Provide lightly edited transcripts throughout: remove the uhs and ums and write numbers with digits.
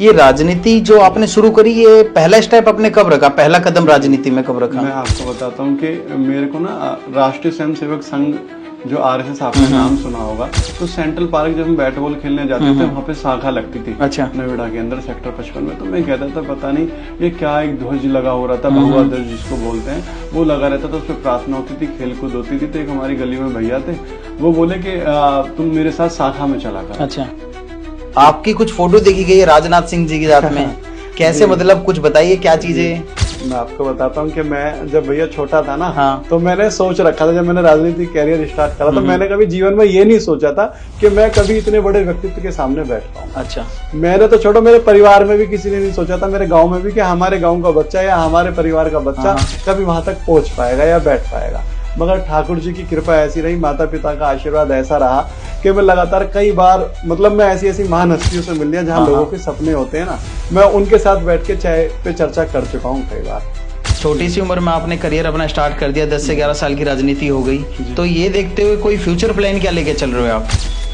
ये राजनीति जो आपने शुरू करी, ये पहला स्टेप आपने कब रखा, पहला कदम राजनीति में कब रखा? मैं आपको बताता हूँ कि मेरे को ना राष्ट्रीय स्वयं सेवक संघ जो आरएसएस, आपने नाम सुना होगा, तो सेंट्रल पार्क जब हम बैट बॉल खेलने जाते थे वहाँ पे शाखा लगती थी। अच्छा। नोएडा के अंदर सेक्टर 55 में। तो मैं कहता था पता नहीं ये क्या, एक ध्वज लगा हो रहा था, भगवा ध्वज जिसको बोलते हैं, वो लगा रहता था, उस पर प्रार्थना होती थी, खेल कूद होती थी। तो एक हमारी गली में भैया थे, वो बोले कि तुम मेरे साथ शाखा में चला कर। अच्छा, आपकी कुछ फोटो देखी गई है राजनाथ सिंह जी के साथ में, कैसे, मतलब कुछ बताइए क्या चीजें? मैं आपको बताता हूँ कि मैं जब भैया छोटा था ना, हाँ। तो मैंने सोच रखा था, जब मैंने राजनीतिक कैरियर स्टार्ट करा तो मैंने कभी जीवन में ये नहीं सोचा था कि मैं कभी इतने बड़े व्यक्तित्व के सामने बैठ पाऊँ। अच्छा। मैंने तो छोड़ो, मेरे परिवार में भी किसी ने नहीं सोचा था, मेरे गांव में भी, कि हमारे गांव का बच्चा या हमारे परिवार का बच्चा कभी वहां तक पहुंच पाएगा या बैठ पाएगा। मगर ठाकुर जी की कृपा ऐसी रही, माता पिता का आशीर्वाद ऐसा रहा कि मैं लगातार कई बार, मतलब मैं ऐसी ऐसी महान हस्तियों से मिल लिया जहाँ लोगों के सपने होते हैं ना, मैं उनके साथ बैठ के चाय पे चर्चा कर चुका हूँ कई बार। छोटी सी उम्र में आपने करियर अपना स्टार्ट कर दिया, 10 से 11 साल की राजनीति हो गई, तो ये देखते हुए कोई फ्यूचर प्लान क्या लेके चल रहे हो आप?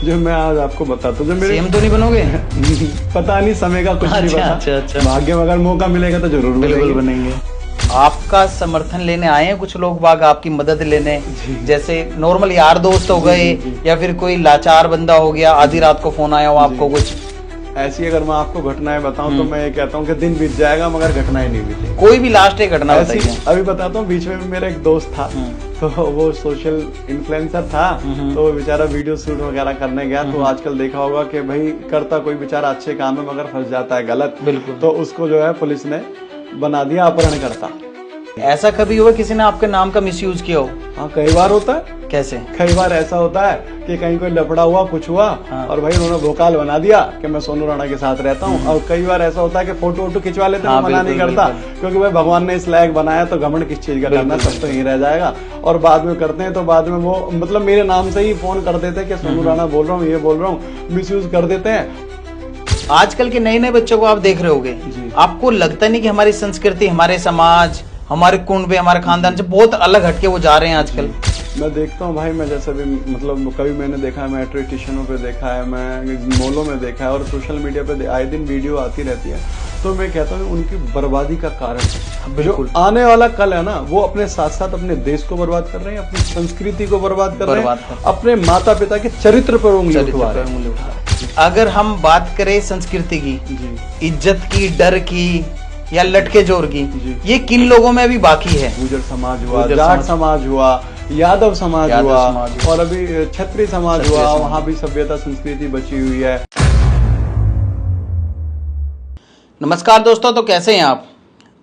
जो मैं आज आपको बताता हूँ, जो मेरे सीएम तो नहीं बनोगे? पता नहीं, समय का कुछ नहीं पता। अच्छा। भाग्य में अगर मौका मिलेगा तो जरूर बिल्कुल बनेंगे। आपका समर्थन लेने आए हैं कुछ लोग बाग, आपकी मदद लेने, जैसे नॉर्मल यार दोस्त हो गए या फिर कोई लाचार बंदा हो गया, आधी रात को फोन आया हो आपको कुछ ऐसी? अगर मैं आपको घटनाएं बताऊं तो मैं ये कहता हूं कि दिन बीत जाएगा मगर घटनाएं नहीं बीती। कोई भी लास्ट एक घटना ऐसी बताइए। अभी बताता हूँ, बीच में मेरा एक दोस्त था, तो वो सोशल इन्फ्लुएंसर था, तो वो बेचारा वीडियो शूट वगैरह करने गया। तो आजकल देखा होगा कि भाई करता कोई बेचारा अच्छे काम है मगर फंस जाता है गलत। बिल्कुल। तो उसको जो है पुलिस ने बना दिया अपहरणकर्ता। ऐसा कभी हुआ किसी ने आपके नाम का मिसयूज किया हो? हाँ, कई बार होता है। कैसे? कई बार ऐसा होता है कि कहीं कोई लफड़ा हुआ, कुछ हुआ, और भाई उन्होंने भोकाल बना दिया कि मैं सोनू राणा के साथ रहता हूँ। और कई बार ऐसा होता है कि फोटो वोटो खिंचवा लेते हैं, मैं मना नहीं करता, क्योंकि भाई भगवान ने इस लायक बनाया, तो घमंड किस चीज का करना, सब तो यही रह जाएगा। और बाद में करते हैं तो बाद में वो मतलब मेरे नाम से ही फोन कर देते हैं कि सोनू राणा बोल रहा हूँ, ये बोल रहा हूँ, मिसयूज कर देते हैं। आजकल के नए नए बच्चों को आप देख रहे होगे, आपको लगता नहीं कि हमारी संस्कृति, हमारे समाज, हमारे कुंड पे, हमारे खानदान से बहुत अलग हटके वो जा रहे हैं आजकल? मैं देखता हूँ भाई, मैं जैसे भी मतलब कभी मैंने देखा है, मेट्रो स्टेशनों पे देखा है, मैं मॉलों में देखा है, और सोशल मीडिया पे आए दिन वीडियो आती रहती है। तो मैं कहता हूँ उनकी बर्बादी का कारण, जो आने वाला कल है ना, वो अपने साथ साथ अपने देश को बर्बाद कर रहे हैं, अपनी संस्कृति को बर्बाद कर रहे हैं, अपने माता पिता के चरित्र पर उंगली उठा रहे हैं। अगर हम बात करें संस्कृति की, इज्जत की, डर की या लटके जोर की, ये किन लोगों में अभी बाकी है? गुर्जर समाज हुआ, जाट समाज हुआ, यादव समाज हुआ, और अभी क्षत्रिय समाज हुआ, वहाँ भी सभ्यता संस्कृति बची हुई है। नमस्कार दोस्तों, तो कैसे हैं आप?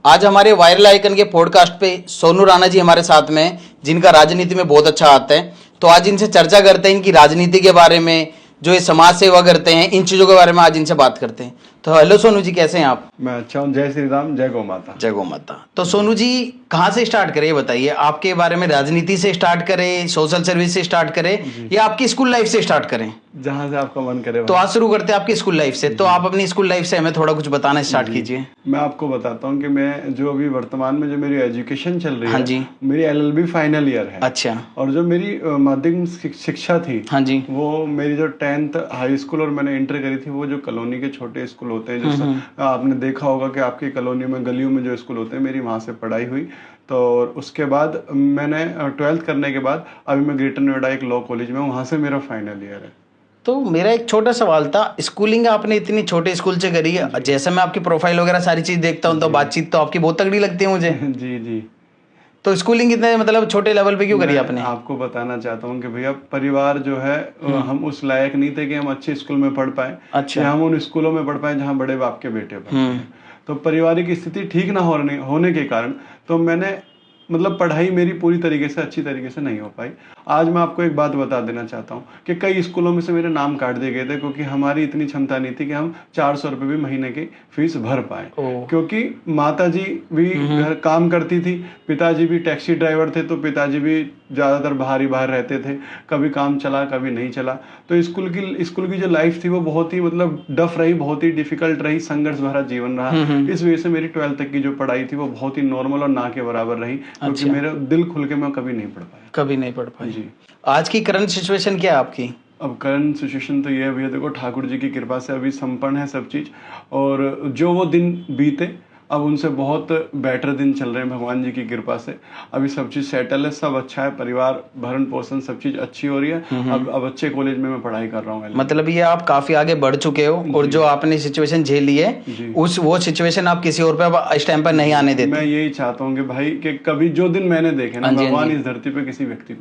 आज हमारे वायरल आइकन के पॉडकास्ट पे सोनू राणा जी हमारे साथ में हैं, जिनका राजनीति में बहुत अच्छा आता है। तो आज इनसे चर्चा करते हैं, इनकी राजनीति के बारे में, जो ये समाज सेवा करते हैं, इन चीजों के बारे में आज इनसे बात करते हैं। तो हेलो सोनू जी, कैसे हैं आप? मैं अच्छा हूँ। जय श्री राम, जय गौ माता। जय गौ माता। तो सोनू जी, कहाँ से स्टार्ट करें ये बताइए, आपके बारे में राजनीति से स्टार्ट करें, सोशल सर्विस से स्टार्ट करें, या आपकी स्कूल लाइफ से स्टार्ट करें? जहाँ से आपका मन करे। तो आज शुरू करते हैं आपकी स्कूल लाइफ से। तो आप अपनी स्कूल लाइफ से हमें थोड़ा कुछ बताना स्टार्ट कीजिए। मैं आपको बताता हूँ कि मैं जो अभी वर्तमान में जो मेरी एजुकेशन चल रही है, हाँ जी, मेरी LLB फाइनल ईयर है। अच्छा। और जो मेरी माध्यमिक शिक्षा थी, हाँ जी, वो मेरी जो 10th हाई स्कूल और मैंने इंटर करी थी, वो जो कॉलोनी के छोटे स्कूल होते हैं, जैसे आपने देखा होगा कि आपकी कॉलोनी में, गलियों में जो स्कूल होते हैं, मेरी वहाँ से पढ़ाई हुई। तो उसके बाद मैंने 12th करने के बाद अभी मैं ग्रेटर नोएडा एक लॉ कॉलेज में, वहाँ से मेरा फाइनल ईयर है। तो मेरा एक छोटा सवाल था, स्कूलिंग आपने इतनी छोटे स्कूल से करी है, जैसे मैं आपकी प्रोफाइल वगैरह सारी चीज देखता हूँ, तो बातचीत तो आपकी बहुत तगड़ी लगती है मुझे। जी जी। तो स्कूलिंग इतने मतलब छोटे लेवल पे क्यों करी आपने? आपको बताना चाहता हूँ कि भैया परिवार जो है, हम उस लायक नहीं थे कि हम अच्छे स्कूल में पढ़ पाए। अच्छा। या हम उन स्कूलों में पढ़ पाए जहाँ बड़े बाप के बेटे पढ़ते हैं। तो पारिवारिक स्थिति ठीक ना होने के कारण तो मैंने मतलब पढ़ाई मेरी पूरी तरीके से अच्छी तरीके से नहीं हो पाई। आज मैं आपको एक बात बता देना चाहता हूँ कि कई स्कूलों में से मेरे नाम काट दिए गए थे, क्योंकि हमारी इतनी क्षमता नहीं थी कि हम 400 रुपये भी महीने की फीस भर पाए। क्योंकि माता जी भी घर काम करती थी, पिताजी भी टैक्सी ड्राइवर थे, तो पिताजी भी ज़्यादातर बाहर ही बाहर रहते थे, कभी काम चला कभी नहीं चला। तो स्कूल की जो लाइफ थी वो बहुत ही मतलब डफ रही, बहुत ही डिफिकल्ट रही, संघर्ष भरा जीवन रहा। इस वजह से मेरी 12th तक की जो पढ़ाई थी वो बहुत ही नॉर्मल और ना के बराबर रही, क्योंकि मेरा दिल खुल के मैं कभी नहीं पढ़ पाया। कभी नहीं पढ़ पाई जी। आज की करंट सिचुएशन क्या है आपकी? अब करंट सिचुएशन तो ये है भैया, देखो ठाकुर जी की कृपा से अभी संपन्न है सब चीज, और जो वो दिन बीते अब उनसे बहुत बेटर दिन चल रहे हैं भगवान जी की कृपा से। अभी सब चीज सेटल है, सब अच्छा है, परिवार भरण पोषण सब चीज अच्छी हो रही है। अब अच्छे कॉलेज में मैं पढ़ाई कर रहा हूँ। मतलब ये आप काफी आगे बढ़ चुके हो, और जो आपने सिचुएशन झेली है वो सिचुएशन आप किसी और पे अब इस टाइम पर नहीं आने देते। मैं यही चाहता हूँ कि भाई कि कभी जो दिन मैंने देखे ना, भगवान इस धरती पे किसी व्यक्ति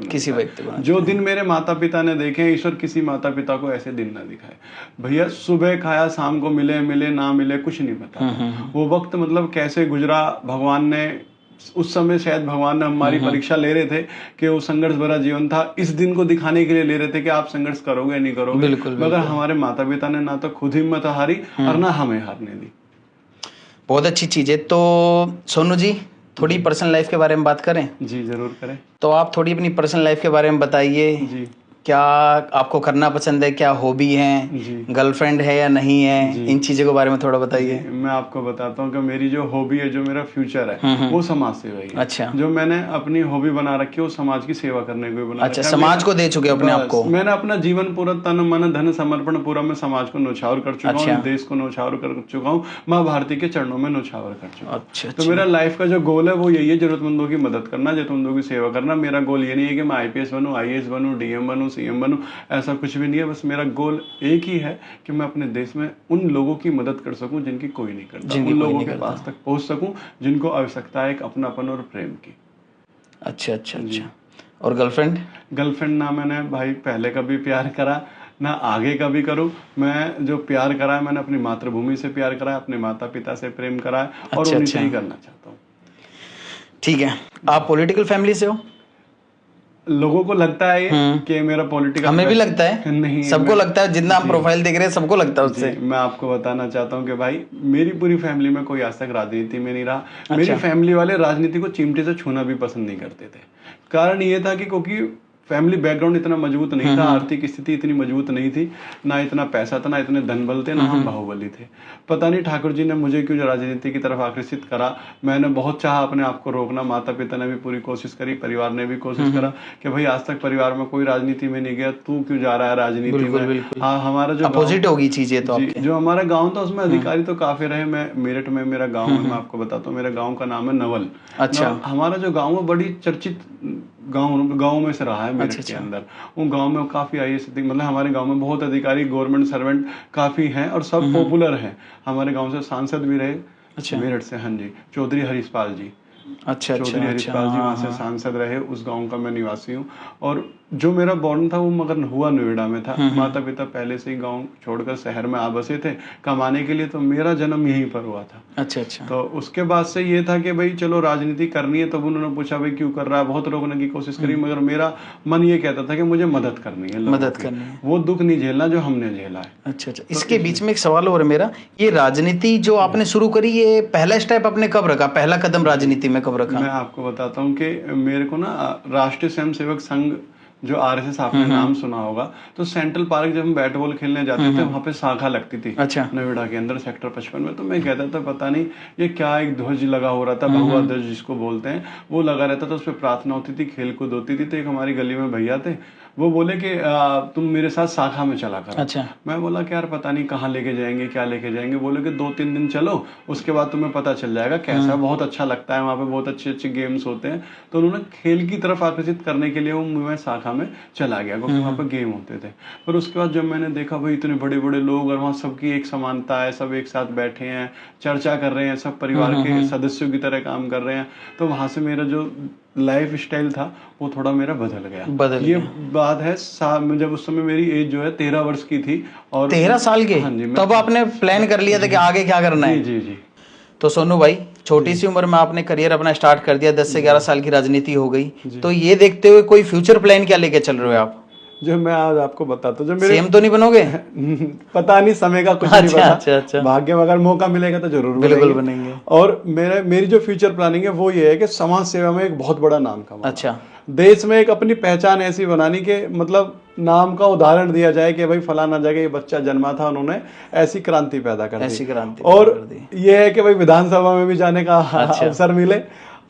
को जो दिन मेरे माता पिता ने देखे, ईश्वर किसी माता पिता को ऐसे दिन ना दिखाए। भैया सुबह खाया शाम को मिले ना मिले कुछ नहीं पता। वो वक्त मतलब कैसे गुजरा भगवान ने, उस समय शायद भगवान ने हमारी परीक्षा ले रहे थे कि वो संघर्ष भरा जीवन था, इस दिन को दिखाने के लिए ले रहे थे कि आप संघर्ष करोगे नहीं करोगे। मगर हमारे माता पिता ने ना तो खुद हिम्मत हारी और ना हमें हारने दी। बहुत अच्छी चीज है। तो सोनू जी थोड़ी पर्सनल लाइफ के बारे में बात करें? जी जरूर करें। तो आप थोड़ी अपनी पर्सनल लाइफ के बारे में बताइए। जी क्या आपको करना पसंद है, क्या हॉबी है, गर्लफ्रेंड है या नहीं है, इन चीजों के बारे में थोड़ा बताइए। मैं आपको बताता हूँ कि मेरी जो हॉबी है, जो मेरा फ्यूचर है, वो समाज सेवा ही है। अच्छा। जो मैंने अपनी हॉबी बना रखी है वो समाज की सेवा करने को बना। अच्छा, समाज को दे चुके अपने आप को। मैंने अपना जीवन पूरा तन मन धन समर्पण पूरा मैं समाज को न्यौछावर कर चुका हूँ। देश को न्यौछावर कर चुका हूँ, माँ भारती के चरणों में न्यौछावर कर चुका हूँ। अच्छा। तो मेरा लाइफ का जो गोल है वो यही है, जरूरतमंदों की मदद करना, जरूरतमंदों की सेवा करना। मेरा गोल ये नहीं है कि मैं IPS बनूं, IAS बनूं, DM बनूं, CM बनूं, ऐसा कुछ भी नहीं है। बस मेरा गोल एक ही है कि मैं अपने देश में उन लोगों की मदद कर सकूं जिनकी कोई नहीं करता, उन लोगों के पास तक पहुंच सकूं जिनको आवश्यकता है एक अपनापन और प्रेम की। अच्छा अच्छा अच्छा। और गर्लफ्रेंड ना मैंने भाई पहले कभी प्यार करा ना आगे कभी करूं। मैं जो प्यार करा है मैंने अपनी मातृभूमि से प्यार करा है, अपने माता पिता से प्रेम करा है और उन्हीं से ही करना चाहता हूँ। ठीक है। आप पॉलिटिकल फैमिली से हो? लोगों को लगता है कि मेरा पॉलिटिकल, हमें भी लगता है, नहीं सबको लगता है, जितना आप प्रोफाइल देख रहे हैं सबको लगता है उससे। मैं आपको बताना चाहता हूँ कि भाई मेरी पूरी फैमिली में कोई आज तक राजनीति में नहीं रहा। मेरी फैमिली वाले राजनीति को चिमटे से छूना भी पसंद नहीं करते थे। कारण ये था कि क्योंकि फैमिली बैकग्राउंड इतना मजबूत नहीं था, आर्थिक स्थिति इतनी मजबूत नहीं थी, ना इतना पैसा था, ना इतने धन बल थे, ना हम बाहुबली थे। पता नहीं ठाकुर जी ने मुझे क्यों राजनीति की तरफ आकर्षित करा। मैंने बहुत चाहा अपने आप को रोकना, माता पिता ने भी पूरी कोशिश करी, परिवार ने भी कोशिश करा कि भाई आज तक परिवार में कोई राजनीति में नहीं गया, तू क्यों जा रहा है राजनीति में। हाँ, हमारा जो अपोजिट होगी चीजें तो जो हमारा गाँव था उसमें अधिकारी तो काफी रहे। मैं मेरठ में मेरा गाँव है, मैं आपको बताता हूँ, मेरे गाँव का नाम है नवल। अच्छा। हमारा जो गाँव है बड़ी चर्चित गाँव में से रहा है मेरठ के अंदर। उन गांव में काफी IAS, मतलब हमारे गांव में बहुत अधिकारी गवर्नमेंट सर्वेंट काफी हैं और सब पॉपुलर हैं। हमारे गांव से सांसद भी रहे। अच्छा। मेरठ से, हाँ जी, चौधरी हरीशपाल जी। अच्छा। चौधरी हरीशपाल जी वहाँ से सांसद रहे। उस गांव का मैं निवासी हूँ। और जो मेरा बॉर्न था वो मगर हुआ नोएडा में था। माता पिता पहले से ही गांव छोड़कर शहर में आ बसे थे कमाने के लिए, तो मेरा जन्म यहीं पर हुआ था। अच्छा अच्छा। तो उसके बाद से ये था कि भाई चलो राजनीति करनी है। तब उन्होंने पूछा भाई क्यों कर रहा है, बहुत रोकने की कोशिश करी, मगर मेरा मन ये कहता था कि मुझे मदद करनी है, मदद करनी है, वो दुख नहीं झेलना जो हमने झेला है। अच्छा अच्छा। इसके बीच में एक सवाल और है मेरा, ये राजनीति जो आपने शुरू करी, ये पहला स्टेप आपने कब रखा, पहला कदम राजनीति में कब रखा? मैं आपको बताता हूँ कि मेरे को ना राष्ट्रीय स्वयंसेवक संघ जो RSS आपने नाम सुना होगा, तो सेंट्रल पार्क जब हम बैट बॉल खेलने जाते थे वहां पे शाखा लगती थी। अच्छा। नोएडा के अंदर सेक्टर 55 में। तो मैं कहता था पता नहीं ये क्या, एक ध्वज लगा हो रहा था, भगवा ध्वज जिसको बोलते हैं, वो लगा रहता था, उस पर प्रार्थना होती थी, खेल कूद होती थी। तो एक हमारी गली में भैया थे, वो बोले कि तुम मेरे साथ शाखा में चला कर। अच्छा। मैं बोला कि यार पता नहीं कहाँ लेके जाएंगे, क्या लेके जाएंगे। बोले कि 2-3 दिन चलो, उसके बाद तुम्हें पता चल जाएगा कैसा, बहुत अच्छा लगता है, वहाँ पे बहुत अच्छे अच्छे गेम्स होते हैं। तो उन्होंने खेल की तरफ आकर्षित करने के लिए मैं शाखा में चला गया, क्योंकि वहाँ पे गेम होते थे। पर उसके बाद जब मैंने देखा भाई इतने बड़े बड़े लोग और वहाँ सबकी एक समानता है, सब एक साथ बैठे हैं, चर्चा कर रहे हैं, सब परिवार के सदस्यों की तरह काम कर रहे हैं, तो वहां से मेरा जो लाइफ स्टाइल था वो थोड़ा मेरा बदल गया। ये बात है जब उस समय मेरी एज जो है 13 वर्ष की थी। और 13 साल के? हाँ जी। तब आपने प्लान कर लिया था कि आगे क्या करना है? जी जी। तो सोनू भाई, छोटी सी उम्र में आपने करियर अपना स्टार्ट कर दिया, 10 से 11 साल की राजनीति हो गई, तो ये देखते हुए कोई फ्यूचर प्लान क्या लेके चल रहे हो आप? जो मैं आज आपको बताता हूँ, जो मेरे सेम तो नहीं बनोगे? पता नहीं, समय का कुछ नहीं पता। अच्छा अच्छा। भाग्य में अगर मौका मिलेगा तो जरूर बिल्कुल बनेंगे। और मेरी जो फ्यूचर प्लानिंग है वो ये है कि समाज सेवा में एक बहुत बड़ा नाम कमाना। अच्छा। देश में एक अपनी पहचान ऐसी बनानी कि मतलब नाम का उदाहरण दिया जाए कि भाई फलाना जगह ये बच्चा जन्मा था, उन्होंने ऐसी क्रांति पैदा कर दी। ऐसी क्रांति और ये है कि भाई विधानसभा में भी जाने का अवसर मिले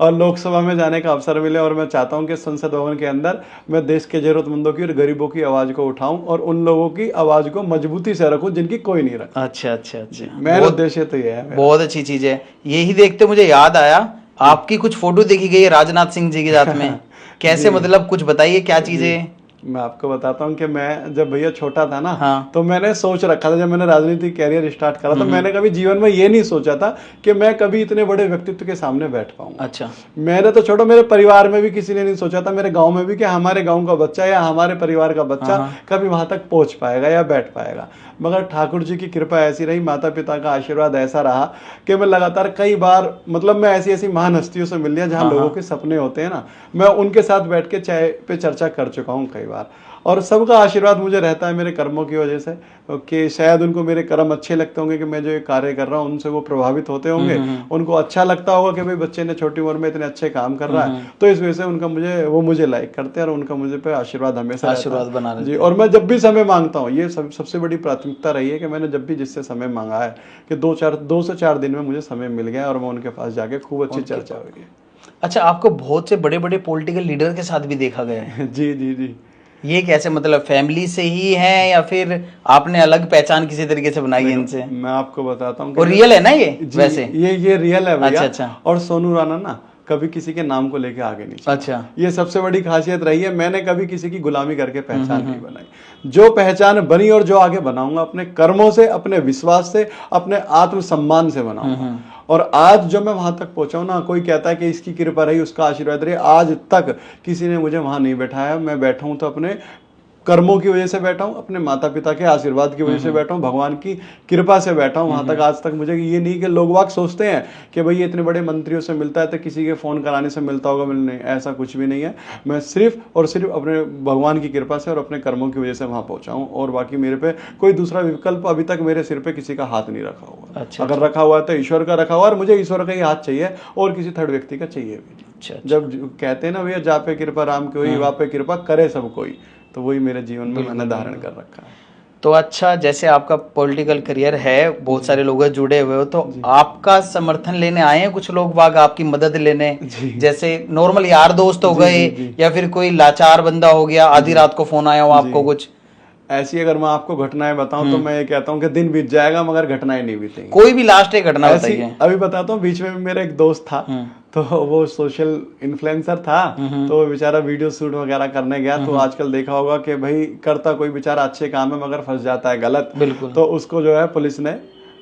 और लोकसभा में जाने का अवसर मिले। और मैं चाहता हूं कि संसद भवन के अंदर मैं देश के जरूरतमंदों की और गरीबों की आवाज को उठाऊं और उन लोगों की आवाज को मजबूती से रखूं जिनकी कोई नहीं रखा। अच्छा अच्छा अच्छा, मेरा उद्देश्य तो ये है मेरा। बहुत अच्छी चीज है। यही देखते मुझे याद आया, आपकी कुछ फोटो देखी गई है राजनाथ सिंह जी के साथ में, कैसे मतलब कुछ बताइए क्या चीजें। मैं आपको बताता हूँ कि मैं जब भैया छोटा था ना, हाँ। तो मैंने सोच रखा था, जब मैंने राजनीतिक कैरियर स्टार्ट करा तो मैंने कभी जीवन में ये नहीं सोचा था कि मैं कभी इतने बड़े व्यक्तित्व के सामने बैठ पाऊंगा। अच्छा। मैंने तो छोड़ो, मेरे परिवार में भी किसी ने नहीं सोचा था, मेरे गांव में भी, कि हमारे गांव का बच्चा या हमारे परिवार का बच्चा कभी वहां तक पहुंच पाएगा या बैठ पाएगा। मगर ठाकुर जी की कृपा ऐसी रही, माता पिता का आशीर्वाद ऐसा रहा कि मैं लगातार कई बार, मतलब मैं ऐसी ऐसी महान हस्तियों से मिल लिया जहाँ लोगों के सपने होते हैं ना, मैं उनके साथ बैठ के चाय पे चर्चा कर चुका हूँ कई बार। और सबका आशीर्वाद मुझे रहता है मेरे कर्मों की वजह से, कि शायद उनको मेरे कर्म अच्छे लगते होंगे कि मैं जो ये कार्य कर रहा हूँ उनसे वो प्रभावित होते होंगे, उनको अच्छा लगता होगा कि भाई बच्चे ने छोटी उम्र में इतने अच्छे काम कर रहा है, तो इस वजह से उनका मुझे लाइक करते हैं और उनका मुझे पे आशीर्वाद हमेशा आशीर्वाद बना जी। और मैं जब भी समय मांगता हूँ, ये सबसे बड़ी प्राथमिकता रही है कि मैंने जब भी जिससे समय मांगा है कि 2 से 4 दिन में मुझे समय मिल गया और मैं उनके पास जाके खूब अच्छी चर्चा हुई। अच्छा, आपको बहुत से बड़े बड़े पॉलिटिकल लीडर के साथ भी देखा गया है। जी जी जी। ये कैसे, मतलब फैमिली से ही है या फिर आपने अलग पहचान किसी तरीके से बनाई है इनसे? मैं आपको बताता हूँ, और रियल है ना ये वैसे? ये रियल है भैया। अच्छा। और सोनू राणा ना कभी किसी के नाम को लेके आगे नहीं चला। अच्छा। ये सबसे बड़ी खासियत रही है, मैंने कभी किसी की गुलामी करके पहचान नहीं बनाई। जो पहचान बनी और जो आगे बनाऊंगा अपने कर्मों से, अपने विश्वास से, अपने आत्मसम्मान से बनाऊंगा। और आज जो मैं वहां तक पहुंचा हूं ना, कोई कहता है कि इसकी कृपा रही, उसका आशीर्वाद रही, आज तक किसी ने मुझे वहां नहीं बैठाया। मैं बैठा हूं तो अपने कर्मों की वजह से बैठा हूं, अपने माता पिता के आशीर्वाद की वजह से बैठा हूं, भगवान की कृपा से बैठा हूं वहां तक। आज तक मुझे ये नहीं कि लोग वाक सोचते हैं कि भाई ये इतने बड़े मंत्रियों से मिलता है तो किसी के फोन कराने से मिलता होगा, मिलने, ऐसा कुछ भी नहीं है। मैं सिर्फ और सिर्फ अपने भगवान की कृपा से और अपने कर्मों की वजह से वहां पहुंचा हूं। और बाकी मेरे पे कोई दूसरा विकल्प अभी तक मेरे सिर पे किसी का हाथ नहीं रखा हुआ। अच्छा। अगर रखा हुआ है तो ईश्वर का रखा हुआ, और मुझे ईश्वर का ही हाथ चाहिए और किसी थर्ड व्यक्ति का चाहिए भी नहीं। अच्छा। जब कहते हैं ना भैया, जा पे कृपा राम की हुई, वहाँ पे कृपा करे सब कोई, तो वही मेरे जीवन में मैंने धारण कर रखा है। तो अच्छा, जैसे आपका पॉलिटिकल करियर है, बहुत सारे लोग जुड़े हुए हो, तो आपका समर्थन लेने आए हैं कुछ लोग बाग, आपकी मदद लेने? जैसे नॉर्मल यार दोस्त हो गए या फिर कोई लाचार बंदा हो गया, आधी रात को फोन आया हो आपको कुछ? ऐसी अगर मैं आपको घटनाएं बताऊं तो मैं ये कहता हूं कि दिन बीत जाएगा मगर घटनाएं नहीं बीतेंगी। कोई भी लास्ट एक घटना बताइए। अभी बताता हूँ, बीच में मेरा एक दोस्त था, तो वो सोशल इन्फ्लुएंसर था, तो वो बेचारा वीडियो शूट वगैरह करने गया। तो आजकल देखा होगा कि भाई करता कोई बेचारा अच्छे काम है मगर फंस जाता है गलत। बिल्कुल। तो उसको जो है पुलिस ने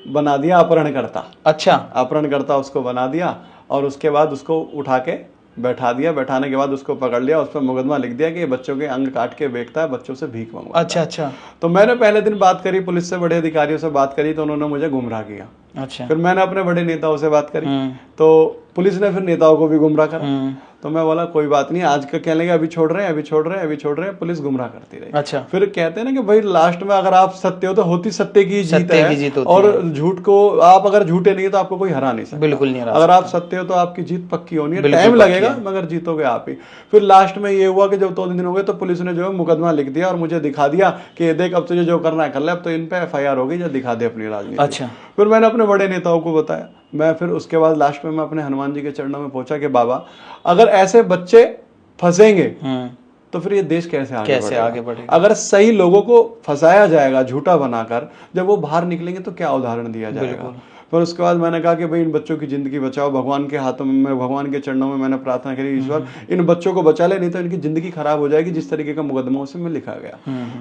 बना दिया अपहरणकर्ता। अच्छा। अपहरणकर्ता उसको बना दिया और उसके बाद उसको उठा के बैठा दिया। बैठाने के बाद उसको पकड़ लिया, उस पर मुकदमा लिख दिया कि ये बच्चों के अंग काट के बेचता है, बच्चों से भीख मंगवाता है। अच्छा अच्छा। तो मैंने पहले दिन बात करी पुलिस से, बड़े अधिकारियों से बात करी, तो उन्होंने मुझे गुमराह किया। अच्छा। फिर मैंने अपने बड़े नेताओं से बात करी, तो पुलिस ने फिर नेताओं को भी गुमराह करा। तो मैं बोला कोई बात नहीं, आज का कह लेंगे अभी छोड़ रहे हैं, अभी छोड़ रहे हैं, अभी छोड़ रहे हैं, पुलिस गुमराह करती रही। अच्छा। फिर कहते हैं ना कि भाई लास्ट में अगर आप सत्य हो तो होती सत्य की जीत है, और झूठ को आप अगर झूठे नहीं तो आपको कोई हरा नहीं सकता। बिल्कुल नहीं हरा। अगर आप सत्य हो तो आपकी जीत पक्की होनी है, टाइम लगेगा मगर जीतोगे आप ही। फिर लास्ट में ये हुआ कि जब 2 दिन हो गए तो पुलिस ने जो है मुकदमा लिख दिया और मुझे दिखा दिया कि देख अब तुझे जो करना है कर ले, अब तो इन पे FIR हो गई, जो दिखा दे अपनी राजनीति। अच्छा। फिर मैंने अपने बड़े नेताओं को बताया। मैं फिर उसके बाद लास्ट में मैं अपने हनुमान जी के चरणों में पहुंचा कि बाबा अगर ऐसे बच्चे फंसेंगे तो फिर ये देश कैसे आगे बढ़ेगा? अगर सही लोगों को फंसाया जाएगा झूठा बनाकर, जब वो बाहर निकलेंगे तो क्या उदाहरण दिया जाएगा? फिर उसके बाद मैंने कहा कि भाई इन बच्चों की जिंदगी बचाओ, भगवान के हाथों में, भगवान के चरणों में मैंने प्रार्थना करी, ईश्वर इन बच्चों को बचा ले, नहीं तो इनकी जिंदगी खराब हो जाएगी, जिस तरीके का मुकदमा उसमें लिखा गया।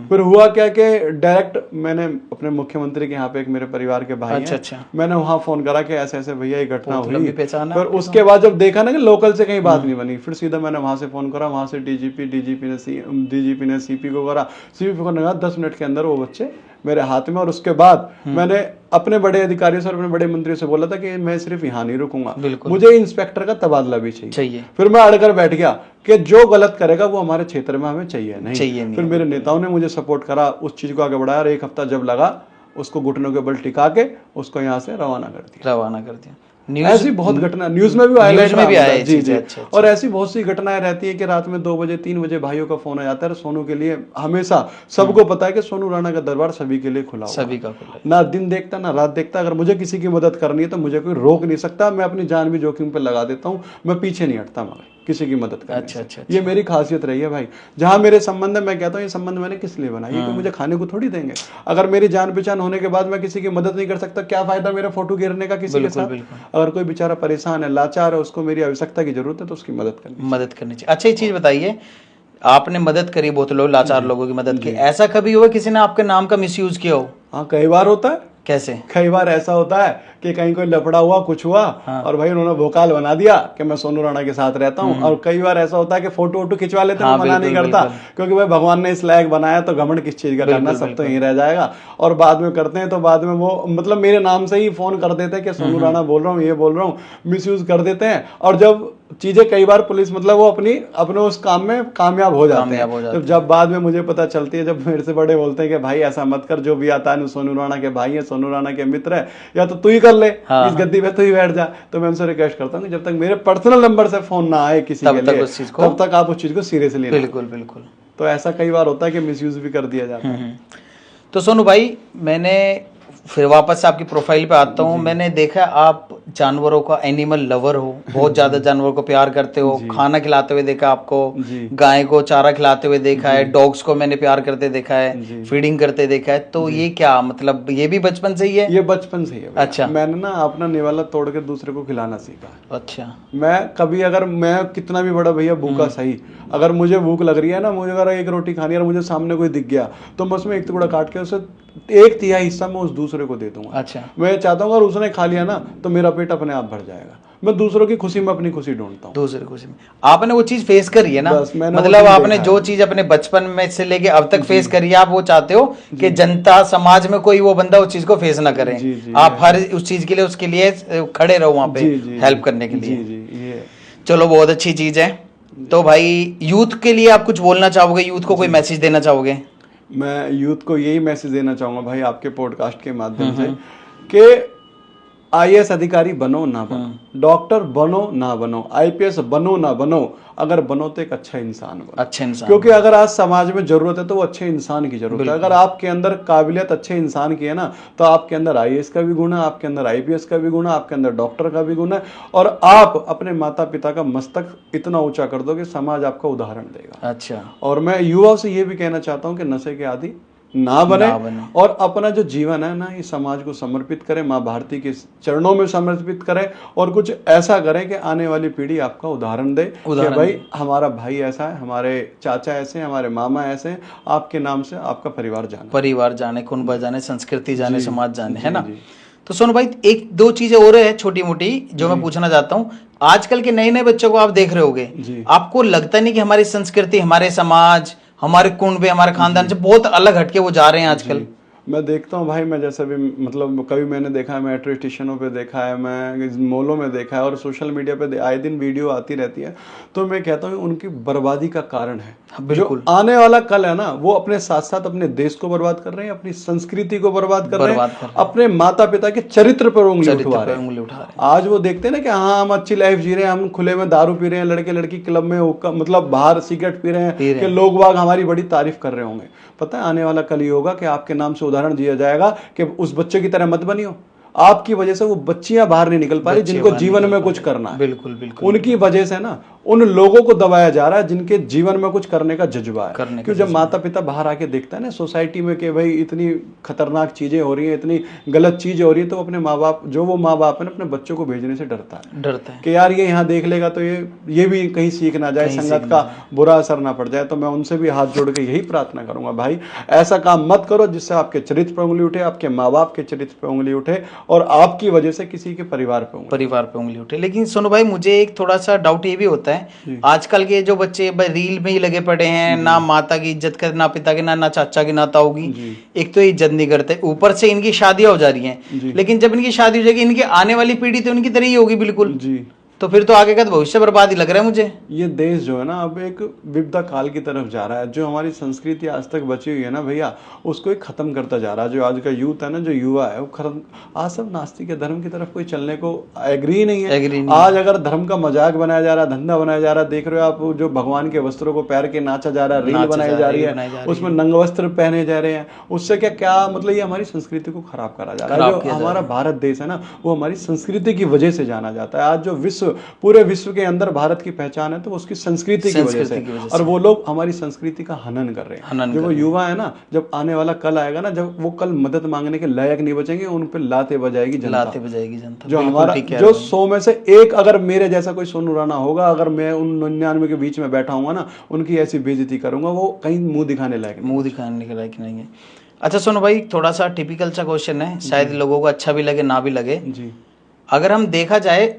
फिर हुआ क्या कि डायरेक्ट मैंने अपने मुख्यमंत्री के यहाँ पे, एक मेरे परिवार के भाई हैं, मैंने वहां फोन करा कि ऐसे ऐसे भैया ये घटना हुई। फिर उसके बाद जब देखा ना कि लोकल से कहीं बात नहीं बनी, फिर सीधा मैंने वहां से फोन करा, वहां से DGP ने CP को करा, CP को कहा 10 मिनट के अंदर वो बच्चे मेरे हाथ में। और उसके बाद मैंने अपने बड़े अधिकारियों से और अपने बड़े मंत्री से बोला था कि मैं सिर्फ यहाँ नहीं रुकूंगा, मुझे इंस्पेक्टर का तबादला भी चाहिए। फिर मैं अड़कर बैठ गया कि जो गलत करेगा वो हमारे क्षेत्र में हमें चाहिए नहीं। फिर मेरे नेताओं ने मुझे सपोर्ट करा, उस चीज को आगे बढ़ाया और 1 हफ्ता जब लगा उसको घुटनों के बल टिका के उसको यहाँ से रवाना कर दिया। ऐसी बहुत घटना न्यूज में भी न्यूज में भी आया है, जी जी। अच्छा। और ऐसी बहुत सी घटनाएं रहती है कि रात में 2 बजे 3 बजे भाइयों का फोन आ जाता है। सोनू के लिए हमेशा सबको पता है कि सोनू राणा का दरबार सभी के लिए खुला हुआ है, सभी का खुला है। ना दिन देखता ना रात देखता। अगर मुझे किसी की मदद करनी है तो मुझे कोई रोक नहीं सकता, मैं अपनी जान भी जोखिम पे लगा देता हूँ, मैं पीछे नहीं हटता मगर किसी की मदद करने से। अच्छा। ये मेरी खासियत रही है भाई। जहां मेरे संबंध है, मैं कहता हूँ ये संबंध मैंने किस लिए बनाया, ये कोई मुझे खाने को थोड़ी देंगे। अगर मेरी जान पहचान होने के बाद मैं किसी की मदद नहीं कर सकता, क्या फायदा मेरा फोटो गिरने का किसी के साथ। अगर कोई बेचारा परेशान है, लाचार है, उसको मेरी आवश्यकता की जरूरत है तो उसकी मदद करनी चाहिए। अच्छा, ये चीज बताइए, आपने मदद करी बहुत लोग, लाचार लोगों की मदद की, ऐसा कभी हुआ किसी ने आपके नाम का मिसयूज किया हो? हाँ, कई बार होता है। कैसे? कई बार ऐसा होता है कि कहीं कोई लफड़ा हुआ, कुछ हुआ, और भाई उन्होंने भोकाल बना दिया कि मैं सोनू राणा के साथ रहता हूँ। और कई बार ऐसा होता है कि फोटो वोटो खिंचवा लेते हैं, मना नहीं करता, क्योंकि भाई भगवान ने इस लायक बनाया तो घमंड किस चीज का करना, सब तो यहीं रह जाएगा। और बाद में करते हैं तो बाद में वो मतलब मेरे नाम से ही फोन कर देते हैं कि सोनू राणा बोल रहा हूँ, ये बोल रहा हूँ, मिसयूज कर देते हैं। और जब चीजें कई बार पुलिस मतलब वो अपने उस काम में कामयाब हो जाते हैं। जब बाद में मुझे पता चलती है, जब मेरे से बड़े बोलते हैं कि भाई ऐसा मत कर, जो भी आता है सोनू राणा के भाई है, सोनू राणा के मित्र है, या तो तू ही कर ले, इस गद्दी पे तू ही बैठ जा। तो मैं उनसे रिक्वेस्ट करता हूँ कि जब तक मेरे पर्सनल नंबर से फोन ना आए किसी के लिए, तब तक आप उस चीज को सीरियसली लेना। बिल्कुल। तो ऐसा कई बार होता है कि मिसयूज भी कर दिया जाता है। तो सोनू भाई, मैंने फिर वापस से आपकी प्रोफाइल पे आता हूँ। मैंने देखा आप जानवरों का एनिमल लवर हो, बहुत ज्यादा जानवरों को प्यार करते हो, खाना खिलाते हुए देखा आपको, गाय को चारा खिलाते हुए देखा है, डॉग्स को मैंने प्यार करते देखा है, फीडिंग करते देखा है। तो ये क्या मतलब, ये भी बचपन से ही है? ये बचपन से ही है। अच्छा। मैंने ना अपना निवाला तोड़ के दूसरे को खिलाना सीखा। अच्छा। मैं कभी, अगर मैं कितना भी बड़ा भैया भूखा सही, अगर मुझे भूख लग रही है ना, मुझे अगर एक रोटी खानी है और मुझे सामने कोई दिख गया, तो मैं उसमें एक टुकड़ा काट के उसे 1/3 हिस्सा मैं उस दूसरे को दे दूंगा। अच्छा। मैं चाहता हूँ अगर उसने खा लिया ना तो मेरा पेट अपने आप भर जाएगा। मैं दूसरों की खुशी में अपनी खुशी ढूंढता हूँ। दूसरे खुशी में आपने वो चीज फेस करी है ना, मतलब आपने जो चीज अपने बचपन में से लेके अब तक फेस करी है, आप वो चाहते हो कि जनता समाज में कोई वो बंदा उस चीज को फेस ना करे। आप हर उस चीज के लिए उसके लिए खड़े रहो वहां पे, हेल्प करने के लिए। चलो, बहुत अच्छी चीज है। तो भाई, यूथ के लिए आप कुछ बोलना चाहोगे? यूथ को कोई मैसेज देना चाहोगे? मैं यूथ को यही मैसेज देना चाहूंगा भाई, आपके पॉडकास्ट के माध्यम से, कि IAS अधिकारी बनो ना बनो, डॉक्टर बनो ना बनो, IPS बनो ना बनो, अगर बनो तो एक अच्छा इंसान बनो। अच्छा इंसान, क्योंकि अगर आज समाज में जरूरत है तो वो अच्छे इंसान की जरूरत है। अगर आपके अंदर काबिलियत अच्छे इंसान की है ना, तो आपके अंदर IAS का भी गुण है, आपके अंदर IPS का भी गुण है, आपके अंदर डॉक्टर का भी गुण है। और आप अपने माता पिता का मस्तक इतना ऊंचा कर दो कि समाज आपका उदाहरण देगा। अच्छा। और मैं युवाओं से ये भी कहना चाहता हूँ कि नशे के आदि ना बने और अपना जो जीवन है ना, इस समाज को समर्पित करें, माँ भारती के चरणों में समर्पित करें, और कुछ ऐसा करें कि आने वाली पीढ़ी आपका उदाहरण दे कि भाई हमारा भाई ऐसा है, हमारे चाचा ऐसे हैं, हमारे मामा ऐसे हैं, आपके नाम से आपका परिवार जाने, कुनबा जाने, संस्कृति जाने, समाज जाने, है ना। तो सोनू भाई, एक दो चीजें और है छोटी मोटी जो मैं पूछना चाहता हूँ। आजकल के नए नए बच्चों को आप देख रहे होगे, आपको लगता नहीं कि हमारी संस्कृति, हमारे समाज, हमारे कुंड पे, हमारे खानदान से बहुत अलग हटके वो जा रहे हैं आजकल? मैं देखता हूँ भाई, मैं जैसे भी मतलब कभी मैंने देखा है, मेट्रो स्टेशनों पे देखा है, मैं मॉलों में देखा है, और सोशल मीडिया पे आए दिन वीडियो आती रहती है। तो मैं कहता हूँ उनकी बर्बादी का कारण है। जो आने वाला कल है ना, वो अपने साथ साथ अपने देश को बर्बाद कर रहे हैं, अपनी संस्कृति को बर्बाद कर रहे हैं, अपने माता पिता के चरित्र पर उंगली उठा रहे हैं। आज वो देखते हैं ना कि हाँ हम अच्छी लाइफ जी रहे हैं, हम खुले में दारू पी रहे हैं, लड़के लड़की क्लब में मतलब बाहर सिगरेट पी रहे हैं, कि लोग बाग हमारी बड़ी तारीफ कर रहे होंगे। पता है आने वाला कल ये होगा कि आपके नाम से उदाहरण दिया जाएगा कि उस बच्चे की तरह मत बनियो। आपकी वजह से वो बच्चियां बाहर नहीं निकल पा रही जिनको जीवन में कुछ करना है। बिल्कुल बिल्कुल। उनकी वजह से ना उन लोगों को दबाया जा रहा है जिनके जीवन में कुछ करने का जज्बा है। क्योंकि जब माता पिता बाहर आके देखता है ना सोसाइटी में कि भाई इतनी खतरनाक चीजें हो रही हैं, इतनी गलत चीजें हो रही है, तो अपने माँ बाप, जो वो माँ बाप है ना, अपने बच्चों को भेजने से डरता है कि यार ये यहाँ देख लेगा तो ये भी कहीं सीख ना जाए, संगत का बुरा असर ना पड़ जाए। तो मैं उनसे भी हाथ जोड़ के यही प्रार्थना करूंगा, भाई ऐसा काम मत करो जिससे आपके चरित्र पर उंगली उठे, आपके माँ बाप के चरित्र पर उंगली उठे, और आपकी वजह से किसी के परिवार पे उंगली उठे। लेकिन सुनो भाई, मुझे एक थोड़ा सा डाउट ये भी होता है, आजकल के जो बच्चे रील में ही लगे पड़े हैं, ना माता की इज्जत करते, ना पिता की, ना चाचा की, ना ताऊ की। एक तो इज्जत नहीं करते, ऊपर से इनकी शादियां हो जा रही हैं। लेकिन जब इनकी शादी हो जाएगी, इनकी आने वाली पीढ़ी तो इनकी तरह ही होगी बिल्कुल। तो फिर तो आगे का तो भविष्य बर्बाद ही लग रहा है मुझे। ये देश जो है ना अब एक विपदा काल की तरफ जा रहा है। जो हमारी संस्कृति आज तक बची हुई है ना भैया, उसको एक खत्म करता जा रहा है। जो आज का यूथ है ना, जो युवा है, वो खत्म, आज सब नास्तिक है, धर्म की तरफ कोई चलने को एग्री नहीं है। आज अगर धर्म का मजाक बनाया जा रहा है, धंधा बनाया जा रहा है, देख रहे हो आप, जो भगवान के वस्त्रों को पैर के नाचा जा रहा है, रील बनाई जा रही है, उसमें नंगे वस्त्र पहने जा रहे हैं, उससे क्या क्या मतलब ये हमारी संस्कृति को खराब करा जा रहा है। जो हमारा भारत देश है ना, वो हमारी संस्कृति की वजह से जाना जाता है। आज जो विश्व, पूरे विश्व के अंदर भारत की पहचान है तो उसकी संस्कृति की वजह से, और वो लोग हमारी संस्कृति का हनन कर रहे हैं। जो वो युवा है ना, जब आने वाला कल आएगा ना, जब वो कल मदद मांगने के लायक नहीं बचेंगे, उन पे लाते बजाएगी जनता। जो हमारा जो 100 में से एक अगर मेरे जैसा कोई सोनू राणा होगा, अगर मैं उन 99 के बीच में बैठा हूँ ना, उनकी ऐसी बेइज्जती करूंगा, वो कहीं मुंह दिखाने के लायक नहीं है। अच्छा सोनू भाई, थोड़ा सा टिपिकल सा क्वेश्चन है, शायद लोगों को अच्छा भी लगे ना भी लगे जी। अगर हम देखा जाए,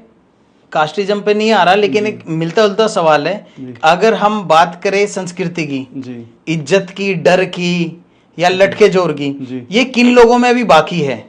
कास्टिज्म पे नहीं आ रहा, लेकिन एक मिलता जुलता सवाल है। अगर हम बात करें संस्कृति की जी, इज्जत की, डर की, या लटके जोर की, ये किन लोगों में अभी बाकी है?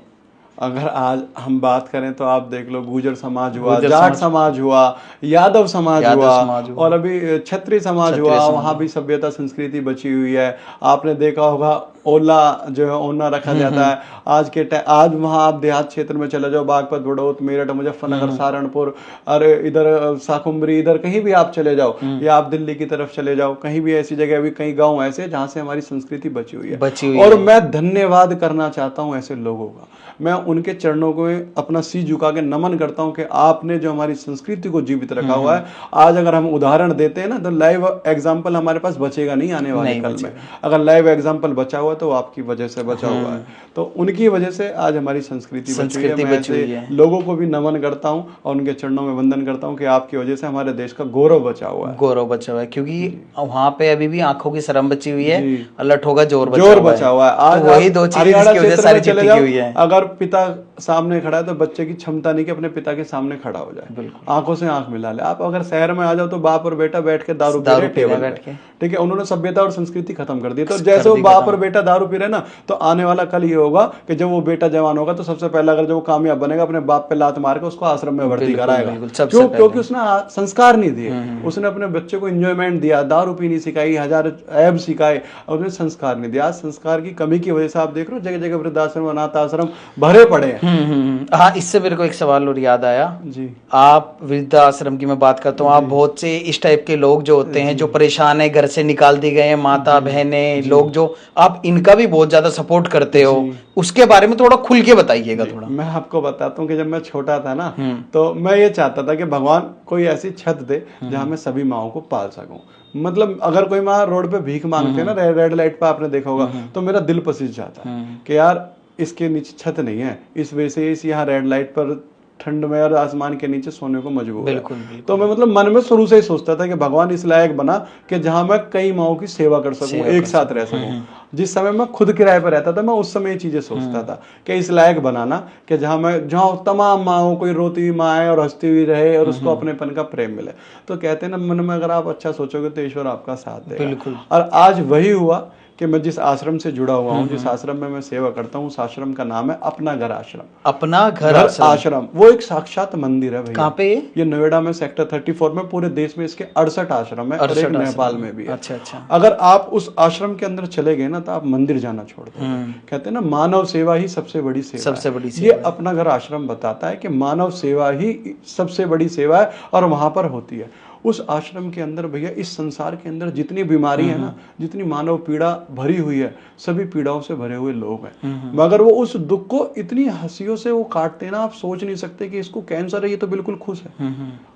अगर आज हम बात करें तो आप देख लो, गुर्जर समाज हुआ, जाट समाज हुआ, यादव समाज हुआ, और अभी क्षत्रिय समाज हुआ, वहां भी सभ्यता संस्कृति बची हुई है। आपने देखा होगा ओला जो है ओना रखा जाता है। आज वहां आप देहात क्षेत्र में चले जाओ, बागपत, बड़ौत, मेरठ, मुजफ्फरनगर, सहारनपुर, अरे इधर साकुम्बरी, इधर कहीं भी आप चले जाओ, या आप दिल्ली की तरफ चले जाओ, कहीं भी ऐसी जगह, अभी कई गाँव ऐसे जहाँ से हमारी संस्कृति बची हुई है। और मैं धन्यवाद करना चाहता हूँ ऐसे लोगों का। मैं उनके चरणों को अपना सीर झुका के नमन करता हूं कि आपने जो हमारी संस्कृति को जीवित रखा हुआ है। आज अगर हम उदाहरण देते हैं ना, तो लाइव एग्जाम्पल हमारे पास बचेगा नहीं आने वाले कल में। अगर लाइव एग्जाम्पल बचा हुआ तो आपकी वजह से बचा हुआ है, तो उनकी वजह से आज हमारी संस्कृति बची हुई है। मैं ऐसे लोगों को भी नमन करता हूँ और उनके चरणों में वंदन करता हूँ कि आपकी वजह से हमारे देश का गौरव बचा हुआ है, क्योंकि वहाँ पे अभी भी आंखों की शर्म बची हुई है, लठों का जोर बचा हुआ है। आज वही दो चीजें चले जाओ, अगर पिता सामने खड़ा है तो बच्चे की क्षमता नहीं कि अपने पिता के सामने खड़ा हो जाए, आंखों से आंख मिला ले। आप अगर शहर में आ जाओ तो बाप और बेटा बैठ के दारू पी रहे टेबल पे, ठीक है, उन्होंने सभ्यता और संस्कृति खत्म कर दी। तो जैसे वो बाप और बेटा दारू पी रहे ना, तो आने वाला कल ये होगा कि जब वो बेटा जवान होगा तो सबसे पहले अगर जब वो कामयाब बनेगा, अपने बाप पे लात मार के उसको आश्रम में भर्ती कराएगा। क्यों? क्योंकि उसने संस्कार नहीं दिए, उसने अपने बच्चे को एंजॉयमेंट दिया, दारू पीनी सिखाई, हजार ऐब सिखाए, और उसने संस्कार नहीं दिया। संस्कार की कमी की वजह से आप देख रहे हो जगह जगह वृद्धाश्रम, अनाथ आश्रम भरे पड़े हैं। हाँ, इससे मेरे को एक सवाल और याद आया जी। आप वृद्धाश्रम की मैं बात करता हूँ, आप बहुत से इस टाइप के लोग जो होते हैं, जो परेशान है, घर से निकाल दिए गए हैं, माता बहने लोग, जो आप इनका भी बहुत ज्यादा सपोर्ट करते हो, उसके बारे में थोड़ा खुल के बताइएगा। थोड़ा मैं आपको बताता हूँ कि जब मैं छोटा था ना, तो मैं ये चाहता था कि भगवान कोई ऐसी छत दे जहाँ मैं सभी माओं को पाल सकूं। मतलब अगर कोई माँ रोड पे भीख मांगते है ना, रेड लाइट पे, आपने देखा होगा, तो मेरा दिल पसीज जाता है कि यार इसके नीचे छत नहीं है, इस वजह से इस यहाँ रेड लाइट पर ठंड में और आसमान के नीचे सोने को मजबूर है। तो मैं मतलब मन में शुरू से ही सोचता था कि भगवान इस लायक बना कि जहां मैं कई माओं की सेवा कर सकूं, एक साथ रह सकूं। जिस समय मैं खुद किराए पर रहता था, मैं उस समय ये चीजें सोचता था कि इस लायक बनाना कि जहां तमाम माओं, कोई रोती हुई माँ है और हंसती हुई रहे और उसको अपनेपन का प्रेम मिले। तो कहते हैं ना, मन में अगर आप अच्छा सोचोगे तो ईश्वर आपका साथ देगा। और आज वही हुआ कि मैं जिस आश्रम से जुड़ा हुआ हूँ, जिस आश्रम में मैं सेवा करता हूँ, उस आश्रम का नाम है अपना घर आश्रम। अपना घर आश्रम वो एक साक्षात मंदिर है भैया। कहाँ पे? ये नोएडा में सेक्टर 34 में। पूरे देश में इसके 68 आश्रम है और एक नेपाल में भी है। अच्छा। अगर आप उस आश्रम के अंदर चले गए ना, तो आप मंदिर जाना छोड़ दो। कहते हैं ना, मानव सेवा ही सबसे बड़ी सेवा है। ये अपना घर आश्रम बताता है कि मानव सेवा ही सबसे बड़ी सेवा है और वहां पर होती है। उस आश्रम के अंदर भैया, इस संसार के अंदर जितनी बीमारी है ना, जितनी मानव पीड़ा भरी हुई है, सभी पीड़ाओं से भरे हुए लोग हैं। मगर वो उस दुख को इतनी हंसियों से वो काटते ना, आप सोच नहीं सकते कि इसको कैंसर है, ये तो बिल्कुल खुश है।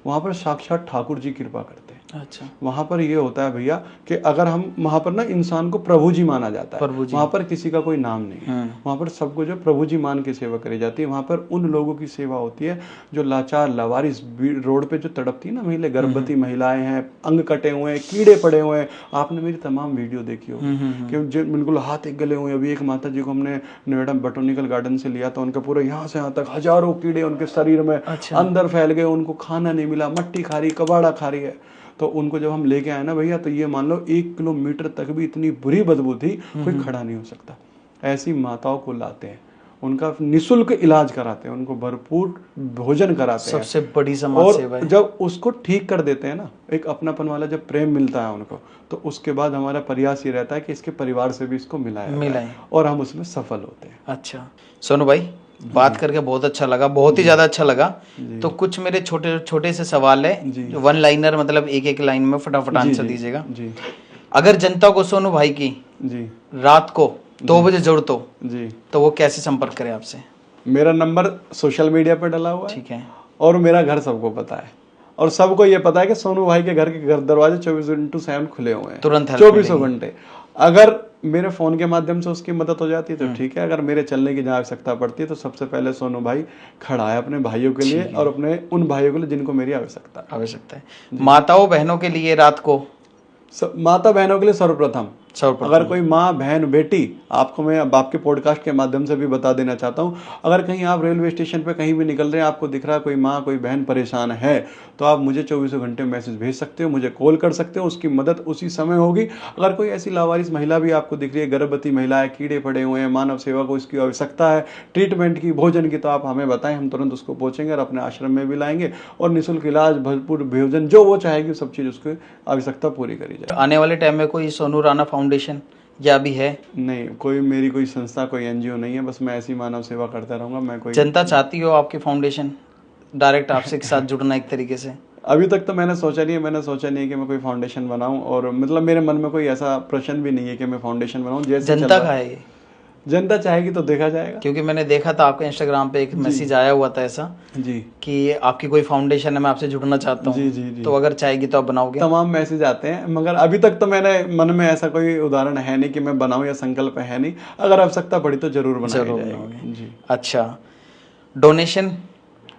वहां पर साक्षात ठाकुर जी कृपा करते हैं। अच्छा। वहां पर ये होता है भैया कि अगर हम वहां पर ना, इंसान को प्रभु जी माना जाता है। वहां पर किसी का कोई नाम नहीं है। वहां पर सबको जो प्रभु जी मान के सेवा करी जाती है। वहां पर उन लोगों की सेवा होती है जो लाचार, लावारिस, रोड पे जो तड़पती है ना महिला, गर्भवती महिलाएं हैं, अंग कटे हुए हैं, कीड़े पड़े हुए हैं। आपने मेरी तमाम वीडियो देखी हो कि जो बिल्कुल हाथ एक गले हुए। अभी एक माता जी को हमने नोएडा बोटैनिकल गार्डन से लिया था, उनका पूरा यहाँ से यहाँ तक हजारों कीड़े उनके शरीर में अंदर फैल गए। उनको खाना नहीं मिला, मट्टी खा रही, कबाड़ा खा रही है। तो उनको जब हम लेके आए ना भैया, तो ये मान लो 1 किलोमीटर तक भी इतनी बुरी बदबू थी, कोई खड़ा नहीं हो सकता। ऐसी माताओं को लाते हैं उनका निःशुल्क इलाज कराते हैं, उनको भरपूर भोजन कराते हैं। सबसे बड़ी समाज सेवा और है। जब उसको ठीक कर देते हैं ना, एक अपनापन वाला जब प्रेम मिलता है उनको, तो उसके बाद हमारा प्रयास ये रहता है कि इसके परिवार से भी इसको मिलाएं और हम उसमें सफल होते हैं। अच्छा सोनू भाई, बात करके बहुत अच्छा लगा, बहुत ही ज्यादा अच्छा लगा। तो कुछ मेरे छोटे छोटे से सवाल है, जो वन लाइनर, मतलब एक एक लाइन में फटाफट आंसर दीजिएगा। जी। अगर जनता को सोनू भाई की जी रात को 2 बजे जरूरत हो जी, तो वो कैसे संपर्क करे आपसे? मेरा नंबर सोशल मीडिया पे डला हुआ है, ठीक है। और मेरा घर सबको पता है, और सबको ये पता है कि सोनू भाई के घर के दरवाजे 24x7 खुले हुए हैं, तुरंत help 24 घंटे। अगर मेरे फोन के माध्यम से उसकी मदद हो जाती है तो ठीक है, अगर मेरे चलने की जहाँ आवश्यकता पड़ती है तो सबसे पहले सोनू भाई खड़ा है अपने भाइयों के लिए और अपने उन भाइयों के लिए जिनको मेरी आवश्यकता है। माताओं बहनों के लिए रात को, माता बहनों के लिए सर्वप्रथम, अगर कोई माँ बहन बेटी, आपको मैं आपके पॉडकास्ट के माध्यम से भी बता देना चाहता हूँ, अगर कहीं आप रेलवे स्टेशन पे कहीं भी निकल रहे हैं, आपको दिख रहा है कोई माँ कोई बहन परेशान है, तो आप मुझे 24 घंटे मैसेज भेज सकते हो, मुझे कॉल कर सकते हो, उसकी मदद उसी समय होगी। अगर कोई ऐसी लावारिस महिला भी आपको दिख रही है, गर्भवती महिला है, कीड़े पड़े हुए हैं, मानव सेवा को इसकी आवश्यकता है, ट्रीटमेंट की, भोजन की, तो आप हमें बताएं, हम तुरंत उसको पहुंचेंगे और अपने आश्रम में भी लाएंगे और निःशुल्क इलाज, भरपूर भोजन, जो वो चाहेगी सब चीज़ उसकी आवश्यकता पूरी करी जाए। आने वाले टाइम में कोई सोनू राणा फाउंडेशन या अभी है? नहीं, कोई मेरी कोई संस्था, कोई एनजीओ नहीं है, बस मैं ऐसी मानव सेवा करता रहूंगा। मैं कोई, जनता चाहती हो आपकी फाउंडेशन डायरेक्ट आपसे के साथ जुड़ना एक तरीके से? अभी तक तो मैंने सोचा नहीं है कि मैं कोई फाउंडेशन बनाऊं, और मतलब मेरे मन में कोई ऐसा प्रश्न भी नहीं है कि मैं फाउंडेशन बनाऊं। जैसे जनता का है ये, जनता चाहेगी तो देखा जाएगा। क्योंकि मैंने देखा था आपके इंस्टाग्राम पे एक मैसेज आया हुआ था ऐसा जी कि आपकी कोई फाउंडेशन है, मैं आपसे जुड़ना चाहता हूँ। जी, तो अगर चाहेगी तो आप बनाओगे? तमाम मैसेज आते हैं, मगर अभी तक तो मैंने मन में ऐसा कोई उदाहरण है नहीं कि मैं बनाऊं, या संकल्प है नहीं। अगर आवश्यकता पड़ी तो जरूर बनाएंगे जी। अच्छा, डोनेशन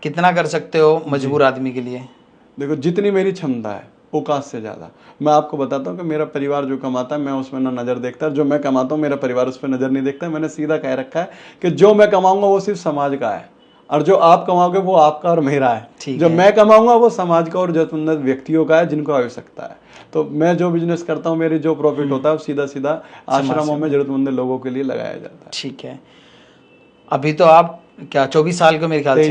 कितना कर सकते हो मजबूर आदमी के लिए? देखो, जितनी मेरी क्षमता है, औकात से ज़्यादा। मैं आपको बताता हूँ कि मेरा परिवार जो कमाता है मैं उसमें ना नज़र देखता, जो मैं कमाता हूँ मेरा परिवार उस पर नज़र नहीं देखता। मैंने सीधा कह रखा है कि जो मैं कमाऊंगा वो सिर्फ समाज का है, और जो आप कमाओगे वो आपका और मेरा है। जो मैं कमाऊंगा वो समाज का और जरूरतमंद व्यक्तियों का है, जिनको आवश्यकता है। तो मैं जो बिजनेस करता हूँ, मेरी जो प्रॉफिट होता है वो सीधा सीधा आश्रमों में जरूरतमंद लोगों के लिए लगाया जाता है। ठीक है। अभी तो आप क्या 24 साल के, मेरे ख्याल से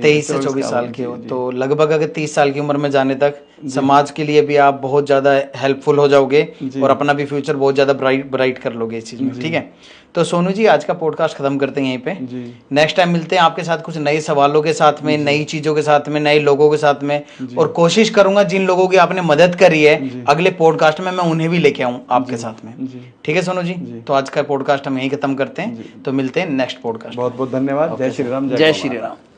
23 से 24 साल के हो, तो लगभग अगर 30 साल की उम्र में जाने तक समाज के लिए भी आप बहुत ज्यादा हेल्पफुल हो जाओगे और अपना भी फ्यूचर बहुत ज्यादा ब्राइट कर लोगे इस चीज में। ठीक है, तो सोनू जी आज का पॉडकास्ट खत्म करते हैं यहीं पे। नेक्स्ट टाइम मिलते हैं आपके साथ कुछ नए सवालों के साथ में, नई चीजों के साथ में, नए लोगों के साथ में, और कोशिश करूंगा जिन लोगों की आपने मदद करी है अगले पॉडकास्ट में मैं उन्हें भी लेके आऊं आपके साथ में। ठीक है सोनू जी, तो आज का पॉडकास्ट हम यहीं खत्म करते हैं, तो मिलते हैं नेक्स्ट पॉडकास्ट। बहुत बहुत धन्यवाद। जय श्री राम। जय श्री राम।